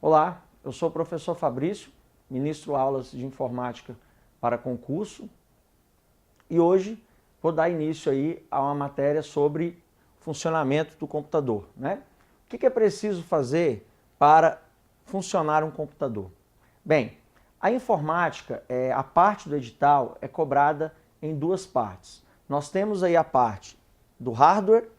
Olá, eu sou o professor Fabrício, ministro aulas de informática para concurso e hoje vou dar início aí a uma matéria sobre funcionamento do computador, né? O que é preciso fazer para funcionar um computador? Bem, a informática, a parte do edital é cobrada em duas partes. Nós temos aí a parte do hardware,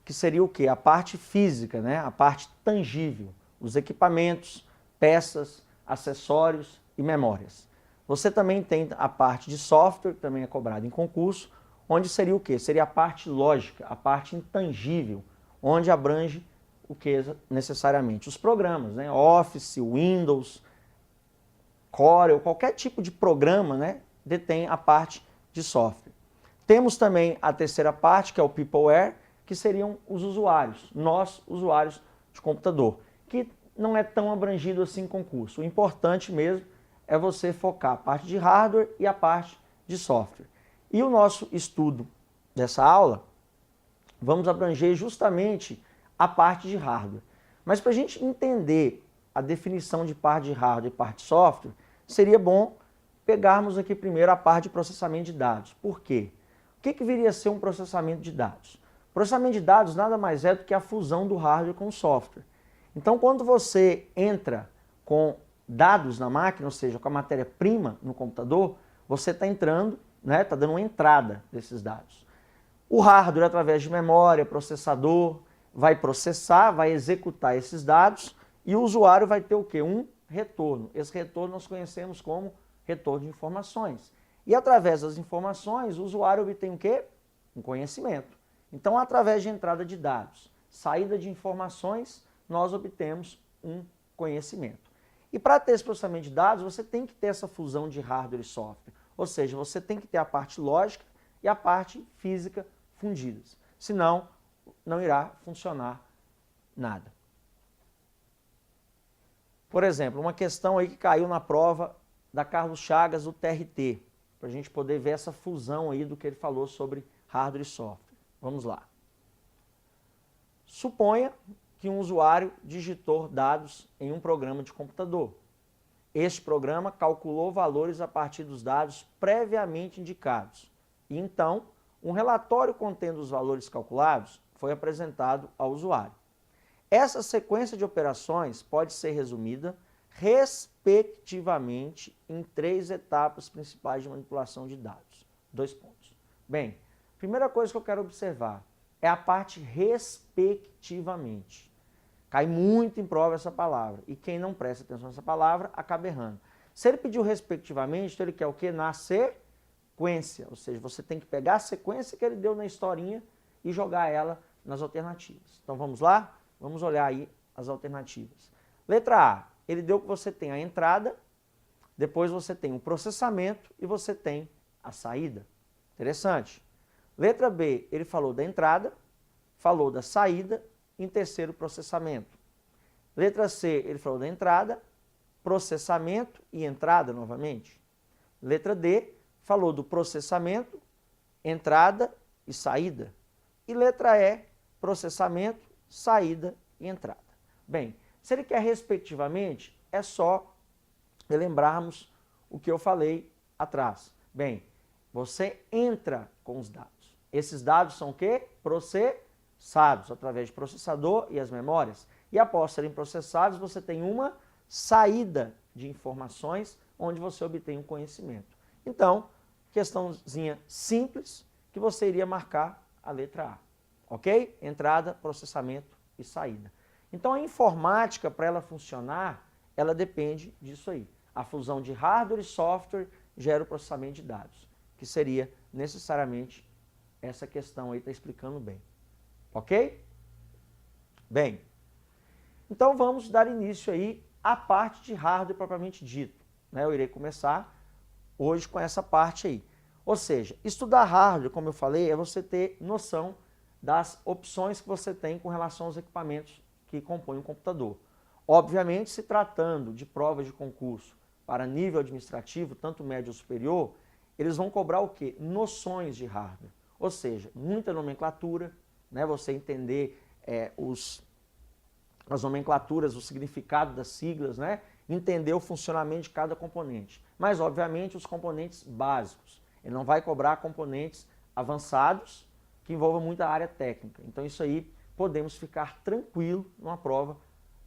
que seria o quê? A parte física, né? A parte tangível, os equipamentos, peças, acessórios e memórias. Você também tem a parte de software, que também é cobrada em concurso, onde seria o quê? Seria a parte lógica, a parte intangível, onde abrange o que necessariamente? Os programas, né? Office, Windows, Corel, qualquer tipo de programa, né? Detém a parte de software. Temos também a terceira parte, que é o Peopleware, que seriam os usuários, nós, usuários de computador, que não é tão abrangido assim em concurso. O importante mesmo é você focar a parte de hardware e a parte de software. E o nosso estudo dessa aula, vamos abranger justamente a parte de hardware. Mas para a gente entender a definição de parte de hardware e parte de software, seria bom pegarmos aqui primeiro a parte de processamento de dados. Por quê? O que viria a ser um processamento de dados? Processamento de dados nada mais é do que a fusão do hardware com o software. Então, quando você entra com dados na máquina, ou seja, com a matéria-prima no computador, você está entrando, né, está dando uma entrada desses dados. O hardware, através de memória, processador, vai processar, vai executar esses dados e o usuário vai ter o quê? Um retorno. Esse retorno nós conhecemos como retorno de informações. E através das informações, o usuário obtém o quê? Um conhecimento. Então, através de entrada de dados, saída de informações, nós obtemos um conhecimento. E para ter esse processamento de dados, você tem que ter essa fusão de hardware e software. Ou seja, você tem que ter a parte lógica e a parte física fundidas. Senão, não irá funcionar nada. Por exemplo, uma questão aí que caiu na prova da Carlos Chagas, do TRT, para a gente poder ver essa fusão aí do que ele falou sobre hardware e software. Vamos lá. Suponha que um usuário digitou dados em um programa de computador. Este programa calculou valores a partir dos dados previamente indicados. E então, um relatório contendo os valores calculados foi apresentado ao usuário. Essa sequência de operações pode ser resumida respectivamente em 3 etapas principais de manipulação de dados. 2 pontos. Bem, primeira coisa que eu quero observar é a parte respectivamente. Cai muito em prova essa palavra. E quem não presta atenção nessa palavra acaba errando. Se ele pediu respectivamente, então ele quer o quê? Na sequência. Ou seja, você tem que pegar a sequência que ele deu na historinha e jogar ela nas alternativas. Então vamos lá? Vamos olhar aí as alternativas. Letra A, ele deu que você tem a entrada, depois você tem o processamento e você tem a saída. Interessante. Letra B, ele falou da entrada, falou da saída, em terceiro, processamento. Letra C, ele falou da entrada, processamento e entrada novamente. Letra D, falou do processamento, entrada e saída. E letra E, processamento, saída e entrada. Bem, se ele quer respectivamente, é só lembrarmos o que eu falei atrás. Bem, você entra com os dados. Esses dados são o quê? Processados através de processador e as memórias. E após serem processados, você tem uma saída de informações onde você obtém um conhecimento. Então, questãozinha simples que você iria marcar a letra A. Ok? Entrada, processamento e saída. Então, a informática, para ela funcionar, ela depende disso aí. A fusão de hardware e software gera o processamento de dados, que seria necessariamente essa questão aí, está explicando bem. Ok? Bem, então vamos dar início aí à parte de hardware propriamente dito. Eu irei começar hoje com essa parte aí. Ou seja, estudar hardware, como eu falei, é você ter noção das opções que você tem com relação aos equipamentos que compõem o computador. Obviamente, se tratando de provas de concurso para nível administrativo, tanto médio ou superior, eles vão cobrar o quê? Noções de hardware. Ou seja, muita nomenclatura, você entender os as nomenclaturas, o significado das siglas, né? Entender o funcionamento de cada componente. Mas, obviamente, os componentes básicos. Ele não vai cobrar componentes avançados que envolvam muita área técnica. Então, isso aí podemos ficar tranquilo numa prova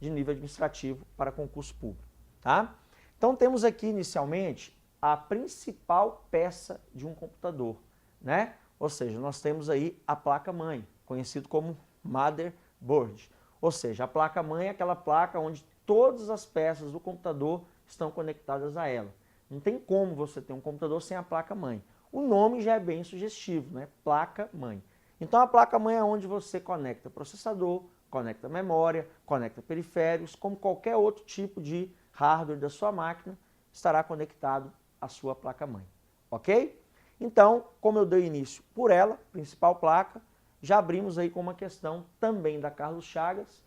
de nível administrativo para concurso público. Tá? Então, temos aqui, inicialmente, a principal peça de um computador, né? Ou seja, nós temos aí a placa-mãe, conhecido como motherboard. Ou seja, a placa-mãe é aquela placa onde todas as peças do computador estão conectadas a ela. Não tem como você ter um computador sem a placa-mãe. O nome já é bem sugestivo, né? Placa-mãe. Então a placa-mãe é onde você conecta processador, conecta memória, conecta periféricos, como qualquer outro tipo de hardware da sua máquina estará conectado à sua placa-mãe. Ok? Então, como eu dei início por ela, principal placa, já abrimos aí com uma questão também da Carlos Chagas,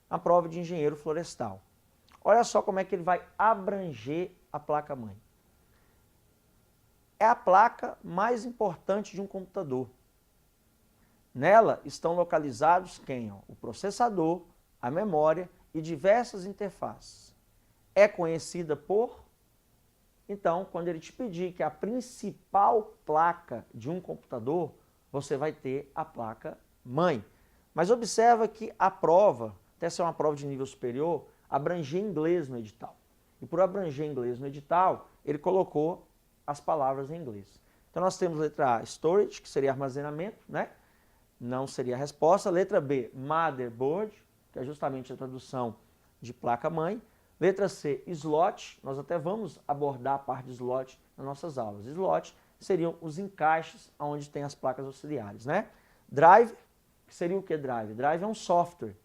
a prova de engenheiro florestal. Olha só como é que ele vai abranger a placa-mãe. É a placa mais importante de um computador. Nela estão localizados quem? O processador, a memória e diversas interfaces. É conhecida por... Então, quando ele te pedir que a principal placa de um computador, você vai ter a placa-mãe. Mas observa que a prova, até ser uma prova de nível superior, abrangia inglês no edital. E por abranger inglês no edital, ele colocou as palavras em inglês. Então nós temos letra A, storage, que seria armazenamento, né? Não seria a resposta. Letra B, motherboard, que é justamente a tradução de placa-mãe. Letra C, slot, nós até vamos abordar a parte de slot nas nossas aulas. Slot seriam os encaixes onde tem as placas auxiliares, né? Drive, que seria o que drive? Drive é um software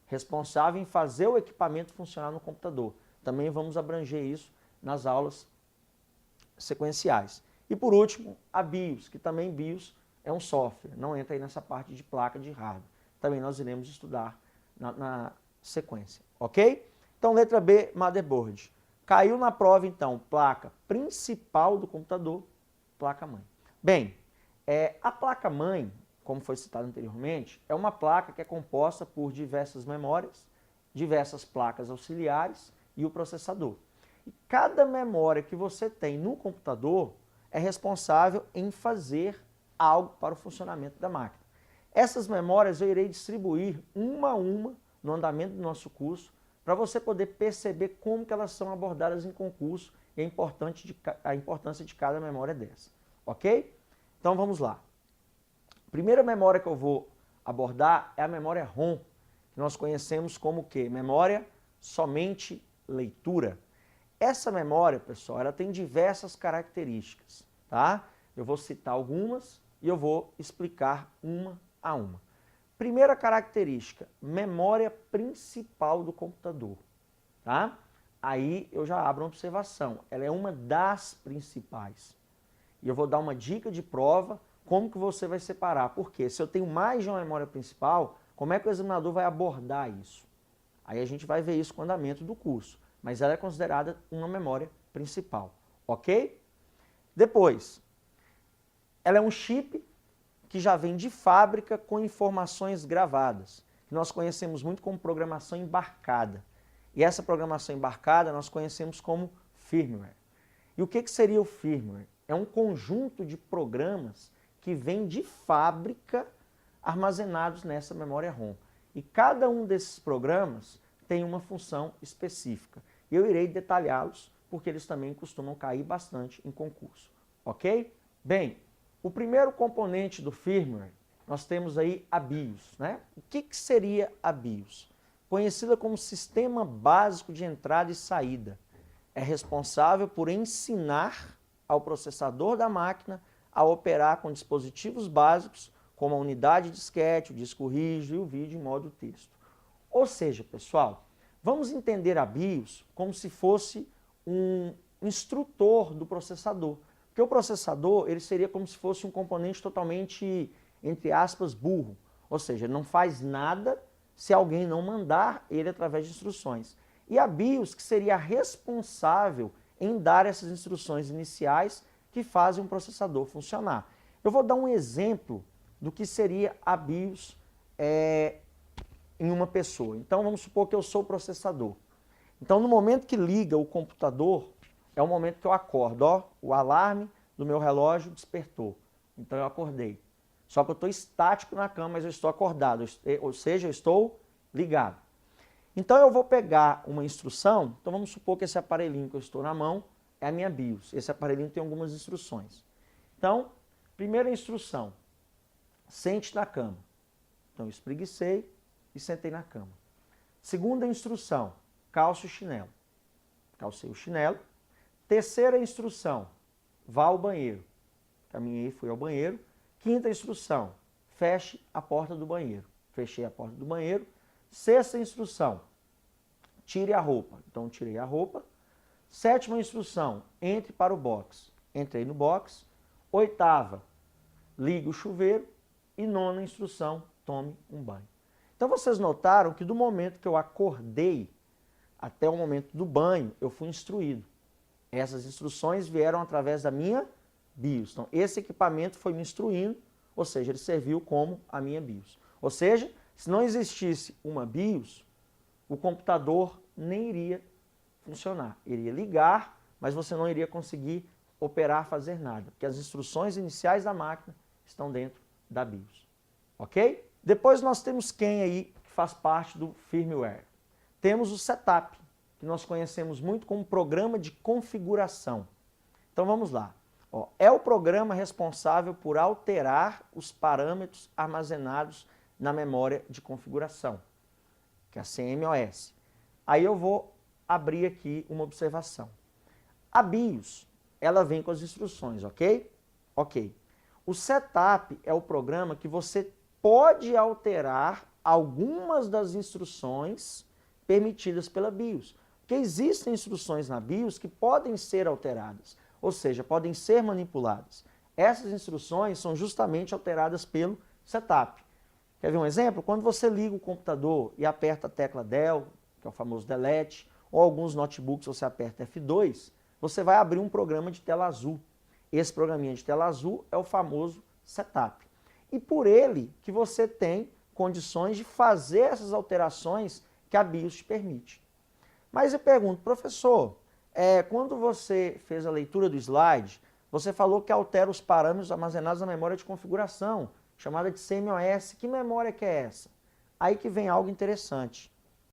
responsável em fazer o equipamento funcionar no computador. Também vamos abranger isso nas aulas sequenciais. E por último, a BIOS, que também BIOS é um software, não entra aí nessa parte de placa de hardware. Também nós iremos estudar na sequência, ok? Então, letra B, motherboard. Caiu na prova, então, placa principal do computador, placa-mãe. Bem, a placa-mãe, como foi citado anteriormente, é uma placa que é composta por diversas memórias, diversas placas auxiliares e o processador. E cada memória que você tem no computador é responsável em fazer algo para o funcionamento da máquina. Essas memórias eu irei distribuir uma a uma no andamento do nosso curso, para você poder perceber como que elas são abordadas em concurso e a importância de cada memória dessa. Ok? Então vamos lá. A primeira memória que eu vou abordar é a memória ROM, que nós conhecemos como o quê? Memória somente leitura. Essa memória, pessoal, ela tem diversas características, tá? Eu vou citar algumas e eu vou explicar uma a uma. Primeira característica, memória principal do computador, tá? Aí eu já abro uma observação, ela é uma das principais. E eu vou dar uma dica de prova, como que você vai separar. Porque se eu tenho mais de uma memória principal, como é que o examinador vai abordar isso? Aí a gente vai ver isso com o andamento do curso. Mas ela é considerada uma memória principal, ok? Depois, ela é um chip que já vem de fábrica com informações gravadas, que nós conhecemos muito como programação embarcada. E essa programação embarcada nós conhecemos como firmware. E o que seria o firmware? É um conjunto de programas que vem de fábrica armazenados nessa memória ROM. E cada um desses programas tem uma função específica. Eu irei detalhá-los, porque eles também costumam cair bastante em concurso. Ok? Bem, o primeiro componente do firmware, nós temos aí a BIOS, né? O que seria a BIOS? Conhecida como Sistema Básico de Entrada e Saída. É responsável por ensinar ao processador da máquina a operar com dispositivos básicos, como a unidade disquete, o disco rígido e o vídeo em modo texto. Ou seja, pessoal, vamos entender a BIOS como se fosse um instrutor do processador. Porque o processador, ele seria como se fosse um componente totalmente, entre aspas, burro. Ou seja, ele não faz nada se alguém não mandar ele através de instruções. E a BIOS, que seria responsável em dar essas instruções iniciais que fazem um processador funcionar. Eu vou dar um exemplo do que seria a BIOS em uma pessoa. Então vamos supor que eu sou o processador. Então no momento que liga o computador, é o momento que eu acordo. Ó, o alarme do meu relógio despertou. Então eu acordei. Só que eu estou estático na cama, mas eu estou acordado, ou seja, eu estou ligado. Então eu vou pegar uma instrução, então vamos supor que esse aparelhinho que eu estou na mão é a minha BIOS. Esse aparelhinho tem algumas instruções. Então, primeira instrução, sente na cama. Então eu espreguicei e sentei na cama. Segunda instrução, calce o chinelo. Calcei o chinelo. Terceira instrução, vá ao banheiro. Caminhei, fui ao banheiro. Quinta instrução, feche a porta do banheiro. Fechei a porta do banheiro. Sexta instrução, tire a roupa. Então tirei a roupa. Sétima instrução, entre para o box. Entrei no box. Oitava, ligue o chuveiro. E nona instrução, tome um banho. Então vocês notaram que do momento que eu acordei até o momento do banho, eu fui instruído. Essas instruções vieram através da minha BIOS. Então esse equipamento foi me instruindo, ou seja, ele serviu como a minha BIOS. Ou seja, se não existisse uma BIOS, o computador nem iria funcionar. Iria ligar, mas você não iria conseguir operar, fazer nada, porque as instruções iniciais da máquina estão dentro da BIOS. Ok? Depois nós temos quem aí que faz parte do firmware. Temos o setup, que nós conhecemos muito como programa de configuração. Então vamos lá. Ó, é o programa responsável por alterar os parâmetros armazenados na memória de configuração, que é a CMOS. Aí eu vou abrir aqui uma observação. A BIOS, ela vem com as instruções, ok? Ok. O setup é o programa que você pode alterar algumas das instruções permitidas pela BIOS. Porque existem instruções na BIOS que podem ser alteradas, ou seja, podem ser manipuladas. Essas instruções são justamente alteradas pelo setup. Quer ver um exemplo? Quando você liga o computador e aperta a tecla Del, que é o famoso Delete, ou alguns notebooks você aperta F2, você vai abrir um programa de tela azul. Esse programinha de tela azul é o famoso setup. E por ele que você tem condições de fazer essas alterações que a BIOS te permite. Mas eu pergunto, professor, quando você fez a leitura do slide, você falou que altera os parâmetros armazenados na memória de configuração, chamada de CMOS. Que memória que é essa? Aí que vem algo interessante.